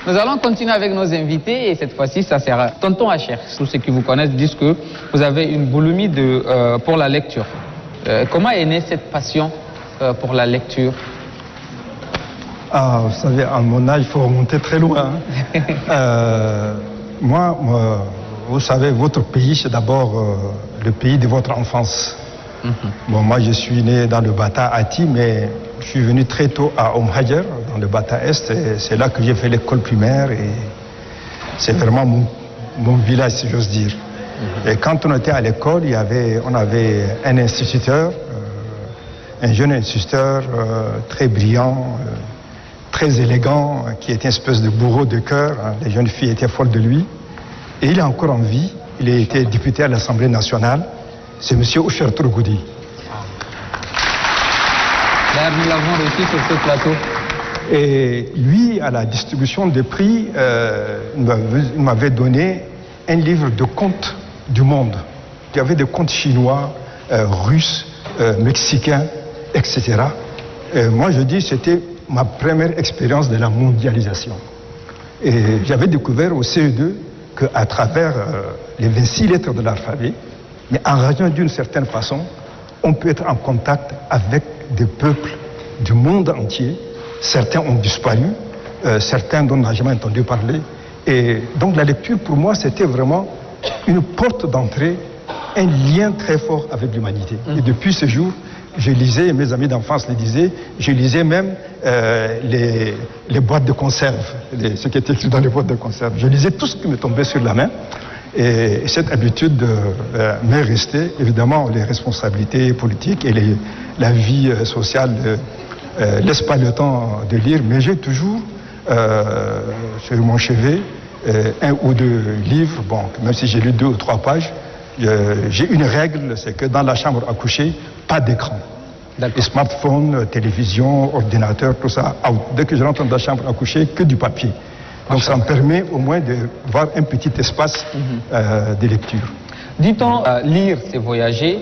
Nous allons continuer avec nos invités et cette fois-ci, ça sera Tonton Hacher. Tous ceux qui vous connaissent disent que vous avez une boulimie pour la lecture. Comment est née cette passion pour la lecture? Ah, vous savez, à mon âge, il faut remonter très loin. Moi, vous savez, votre pays, c'est d'abord le pays de votre enfance. Bon, moi, je suis né dans le Bata Ati, mais je suis venu très tôt à Omhajer, dans le Bata Est. C'est là que j'ai fait l'école primaire et c'est vraiment mon village, si j'ose dire. Et quand on était à l'école, on avait un instituteur, un jeune instituteur très brillant, très élégant, qui était une espèce de bourreau de cœur. Les jeunes filles étaient folles de lui. Et il est encore en vie. Il a été député à l'Assemblée nationale. C'est M. Oucher Turgoudi. D'ailleurs, nous l'avons reçu sur ce plateau. Et lui, à la distribution des prix, il m'avait donné un livre de contes du monde. Il y avait des contes chinois, russes, mexicains, etc. Et moi, je dis, c'était ma première expérience de la mondialisation. Et j'avais découvert au CE2 qu'à travers les 26 lettres de l'alphabet, mais en raison d'une certaine façon, on peut être en contact avec des peuples du monde entier. Certains ont disparu, certains dont on n'a jamais entendu parler. Et donc la lecture, pour moi, c'était vraiment une porte d'entrée, un lien très fort avec l'humanité. Et depuis ce jour, je lisais, mes amis d'enfance le disaient, je lisais même les boîtes de conserve, ce qui était écrit dans les boîtes de conserve. Je lisais tout ce qui me tombait sur la main. Et cette habitude m'est restée. Évidemment, les responsabilités politiques et la vie sociale ne laissent pas le temps de lire, mais j'ai toujours sur mon chevet un ou deux livres. Bon, même si j'ai lu 2 ou 3 pages, j'ai une règle, c'est que dans la chambre à coucher, pas d'écran. Smartphone, télévision, ordinateur, tout ça, out. Dès que je rentre dans la chambre à coucher, que du papier. Donc ça me permet au moins de voir un petit espace de lecture. Dit-on, lire, c'est voyager.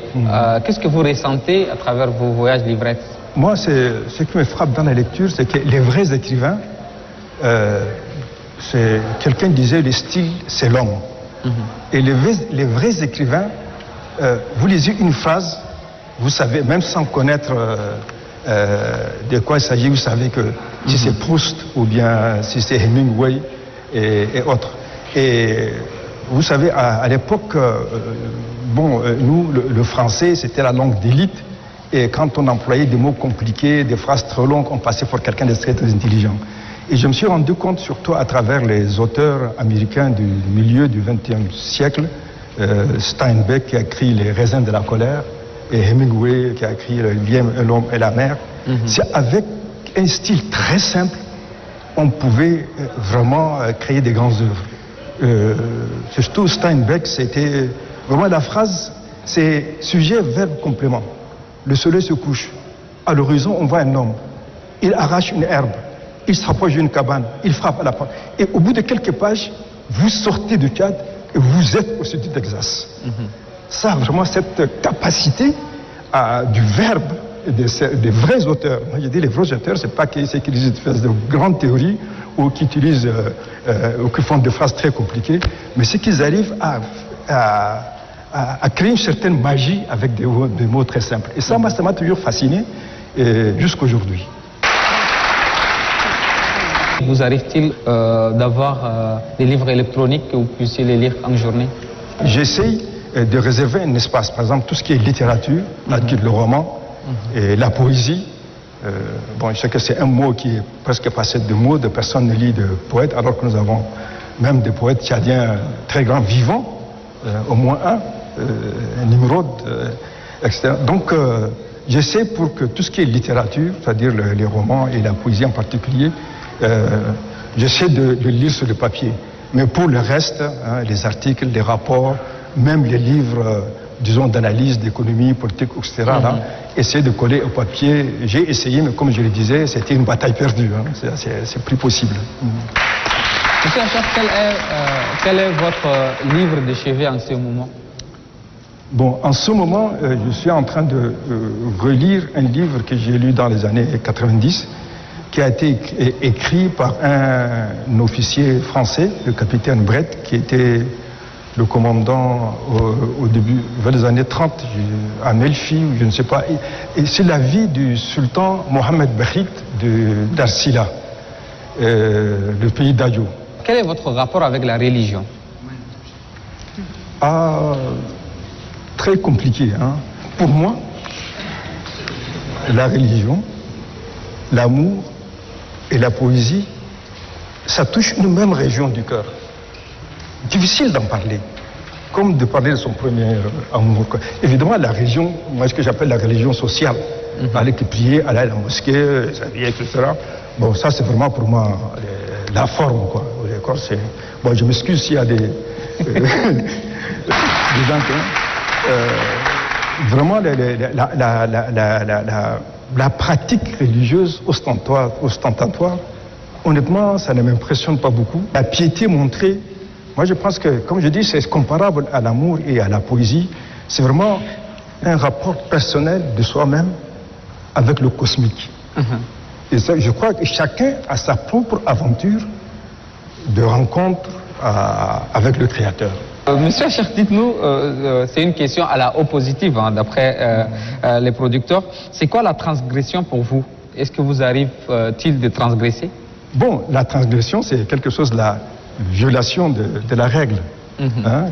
Qu'est-ce que vous ressentez à travers vos voyages livrettes? Moi, ce qui me frappe dans la lecture, c'est que les vrais écrivains, quelqu'un disait, le style, c'est l'homme. Et les vrais écrivains, vous lisez une phrase, vous savez, même sans connaître de quoi il s'agit, vous savez que si c'est Proust ou bien si c'est Hemingway et autres. Et vous savez, à l'époque, nous, le français, c'était la langue d'élite. Et quand on employait des mots compliqués, des phrases trop longues, on passait pour quelqu'un de très, très intelligent. Et je me suis rendu compte, surtout à travers les auteurs américains du milieu du XXe siècle, Steinbeck qui a écrit Les raisins de la colère, et Hemingway qui a écrit L'homme et la mer. C'est avec un style très simple, on pouvait vraiment créer des grandes œuvres. Surtout Steinbeck, c'était vraiment la phrase, c'est sujet, verbe, complément. Le soleil se couche. À l'horizon, on voit un homme. Il arrache une herbe. Il se rapproche d'une cabane. Il frappe à la porte. Et au bout de quelques pages, vous sortez du Tchad et vous êtes au sud du Texas. Ça, vraiment, cette capacité du verbe des vrais auteurs. Moi, je dis les vrais auteurs, c'est pas ceux qui utilisent de grandes théories ou qui utilisent ou qui font des phrases très compliquées, mais c'est qu'ils arrivent à créer une certaine magie avec des mots très simples. Et ça, moi, ça m'a toujours fasciné jusqu'aujourd'hui. Vous arrive-t-il d'avoir des livres électroniques que vous puissiez les lire en journée? J'essaye de réserver un espace. Par exemple, tout ce qui est littérature, le roman, et la poésie. Bon, je sais que c'est un mot qui est presque passé de mode, personne ne lit de poètes, alors que nous avons même des poètes tchadiens très grands, vivants, au moins un Nimrod, etc. Donc, j'essaie pour que tout ce qui est littérature, c'est-à-dire les romans et la poésie en particulier, j'essaie de le lire sur le papier. Mais pour le reste, les articles, les rapports, même les livres, disons, d'analyse, d'économie, politique, etc., là, essayer de coller au papier. J'ai essayé, mais comme je le disais, c'était une bataille perdue. C'est plus possible. Monsieur Hacher, quel est votre livre de chevet en ce moment? Bon, en ce moment, je suis en train de relire un livre que j'ai lu dans les années 90, qui a été écrit par un officier français, le capitaine Brett, qui était le commandant au début, vers les années 30, à Melfi, je ne sais pas. Et c'est la vie du sultan Mohamed Bakhit d'Arsila, le pays d'Ayo. Quel est votre rapport avec la religion? Très compliqué. Hein. Pour moi, la religion, l'amour et la poésie, ça touche une même région du cœur. Difficile d'en parler, comme de parler de son premier amour. Évidemment, la religion, moi, ce que j'appelle la religion sociale, aller prier, aller à la mosquée, s'habiller, etc. Bon, ça, c'est vraiment pour moi la forme, quoi. Bon, je m'excuse s'il y a des gens qui... vraiment, la pratique religieuse ostentatoire, honnêtement, ça ne m'impressionne pas beaucoup. La piété montrée, moi je pense que, comme je dis, c'est comparable à l'amour et à la poésie. C'est vraiment un rapport personnel de soi-même avec le cosmique. Et ça, je crois que chacun a sa propre aventure de rencontre avec le Créateur. Monsieur Achir, dites-nous, c'est une question à la oppositive, hein, d'après les producteurs. C'est quoi la transgression pour vous? Est-ce que vous arrive-t-il de transgresser? Bon, la transgression, c'est quelque chose de la violation de la règle. Hein,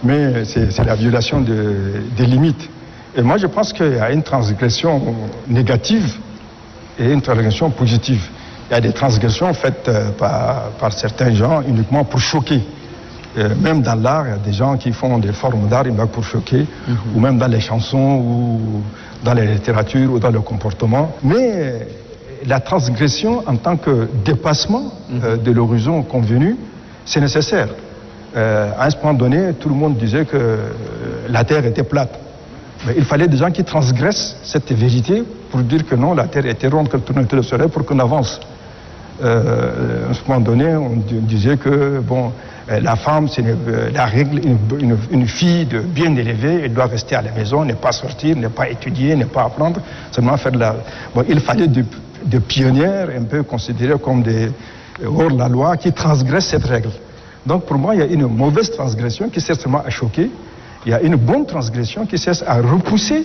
mais c'est la violation des limites. Et moi, je pense qu'il y a une transgression négative et une transgression positive. Il y a des transgressions faites par certains gens uniquement pour choquer. Même dans l'art, il y a des gens qui font des formes d'art pour choquer, ou même dans les chansons, ou dans la littérature, ou dans le comportement. Mais la transgression en tant que dépassement de l'horizon convenu, c'est nécessaire. À un moment donné, tout le monde disait que la Terre était plate. Mais il fallait des gens qui transgressent cette vérité pour dire que non, la Terre était ronde, qu'elle tournait autour du Soleil pour qu'on avance. À un moment donné, on disait que bon, la femme, c'est la règle, une fille bien élevée, elle doit rester à la maison, ne pas sortir, ne pas étudier, ne pas apprendre, seulement faire de la... Bon, il fallait des pionnières, un peu considérées comme des hors-la-loi, qui transgressent cette règle. Donc pour moi, il y a une mauvaise transgression qui sert seulement à choquer. Il y a une bonne transgression qui sert à repousser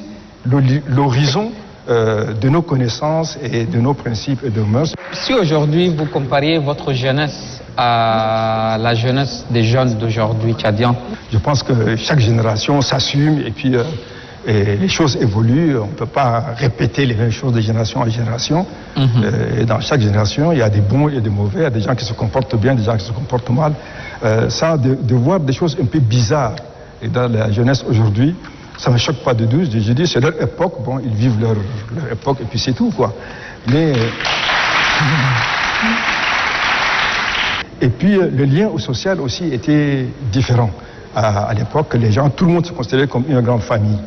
l'horizon de nos connaissances et de nos principes et de nos mœurs. Si aujourd'hui vous compariez votre jeunesse à la jeunesse des jeunes d'aujourd'hui tchadiens, je pense que chaque génération s'assume et puis et les choses évoluent. On ne peut pas répéter les mêmes choses de génération en génération. Et dans chaque génération, il y a des bons et des mauvais. Il y a des gens qui se comportent bien, des gens qui se comportent mal. Ça, de voir des choses un peu bizarres et dans la jeunesse aujourd'hui, ça ne me choque pas de douce. Je dis, c'est leur époque. Bon, ils vivent leur époque et puis c'est tout, quoi. Mais... Et puis, le lien au social aussi était différent. À l'époque, les gens, tout le monde se considérait comme une grande famille.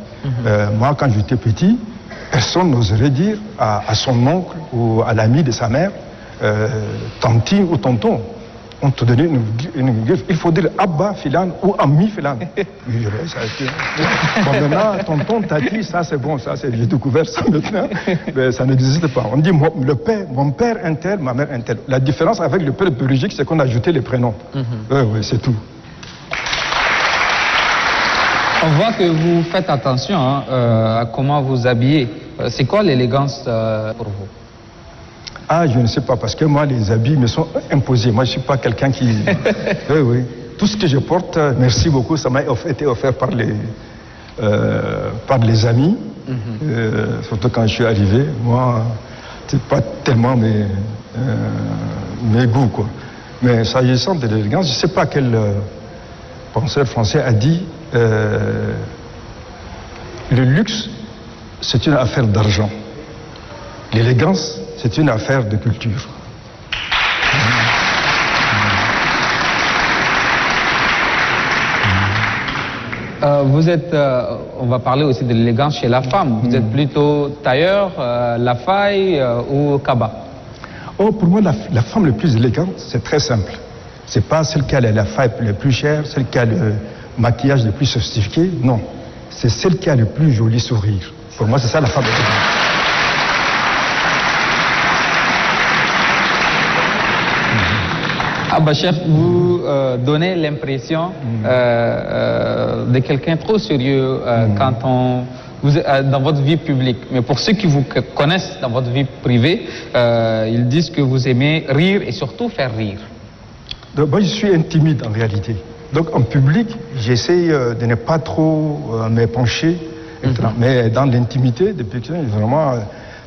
Moi, quand j'étais petit, personne n'oserait dire à son oncle ou à l'ami de sa mère, tanti ou tonton. On te donnait une griffe. Il faut dire Abba Filan ou Ami Filan. Bon, maintenant, tonton, tati, ça c'est bon, ça j'ai découvert ça maintenant. Mais ça n'existe pas. On dit mon père un tel, ma mère un tel. La différence avec le père biologique, c'est qu'on a ajouté les prénoms. Oui, c'est tout. On voit que vous faites attention à comment vous habillez. C'est quoi l'élégance pour vous? Ah, je ne sais pas, parce que moi, les habits me sont imposés. Moi, je ne suis pas quelqu'un qui... Oui. Tout ce que je porte, merci beaucoup, ça m'a été offert par les amis. Surtout quand je suis arrivé. Moi, c'est pas tellement mes goûts, quoi. Mais s'agissant de l'élégance, je ne sais pas quel penseur français a dit le luxe, c'est une affaire d'argent. L'élégance, c'est une affaire de culture. Vous êtes, on va parler aussi de l'élégance chez la femme. Vous êtes plutôt tailleur, la faille ou kaba? Oh, pour moi, la femme la plus élégante, c'est très simple. C'est pas celle qui a la faille la plus chère, celle qui a le maquillage le plus sophistiqué. Non, c'est celle qui a le plus joli sourire. Pour moi, c'est ça la femme élégante. Bachar, vous donnez l'impression de quelqu'un trop sérieux quand vous êtes dans votre vie publique. Mais pour ceux qui vous connaissent dans votre vie privée, ils disent que vous aimez rire et surtout faire rire. Donc, moi, je suis intimide en réalité. Donc en public, j'essaye de ne pas trop me pencher. Mais dans l'intimité, depuis que je suis vraiment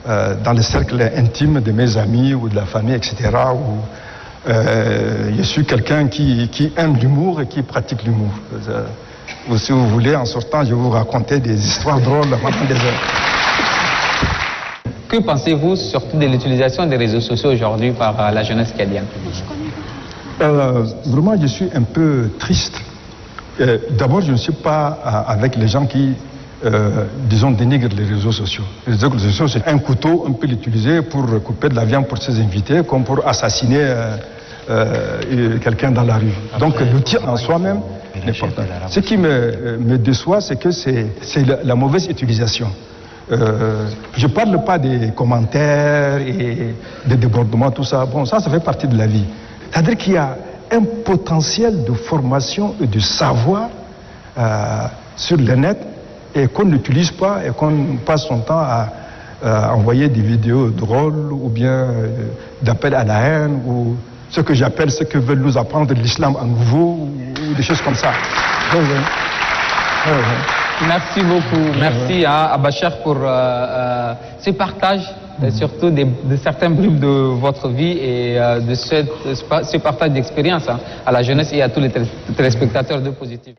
dans le cercle intime de mes amis ou de la famille, etc., où je suis quelqu'un qui aime l'humour et qui pratique l'humour. Ou si vous voulez, en sortant, je vais vous raconter des histoires drôles pendant des heures. Que pensez-vous surtout de l'utilisation des réseaux sociaux aujourd'hui par la jeunesse cadienne? Vraiment, je suis un peu triste. D'abord, je ne suis pas avec les gens qui, disons, dénigrent les réseaux sociaux. Les réseaux sociaux, c'est un couteau, on peut l'utiliser pour couper de la viande pour ses invités, comme pour assassiner quelqu'un dans la rue. Donc, l'outil en soi-même n'est pas important. Ce qui me déçoit, c'est que c'est la mauvaise utilisation. Je ne parle pas des commentaires et des débordements, tout ça. Bon, ça fait partie de la vie. C'est-à-dire qu'il y a un potentiel de formation et de savoir sur le net et qu'on n'utilise pas et qu'on passe son temps à envoyer des vidéos drôles ou bien d'appels à la haine ou ce que j'appelle ce que veulent nous apprendre l'islam à nouveau ou des choses comme ça. Merci beaucoup. Merci à Bachar pour ce partage, surtout de certains bribes de votre vie et de ce partage d'expérience à la jeunesse et à tous les téléspectateurs de Positif.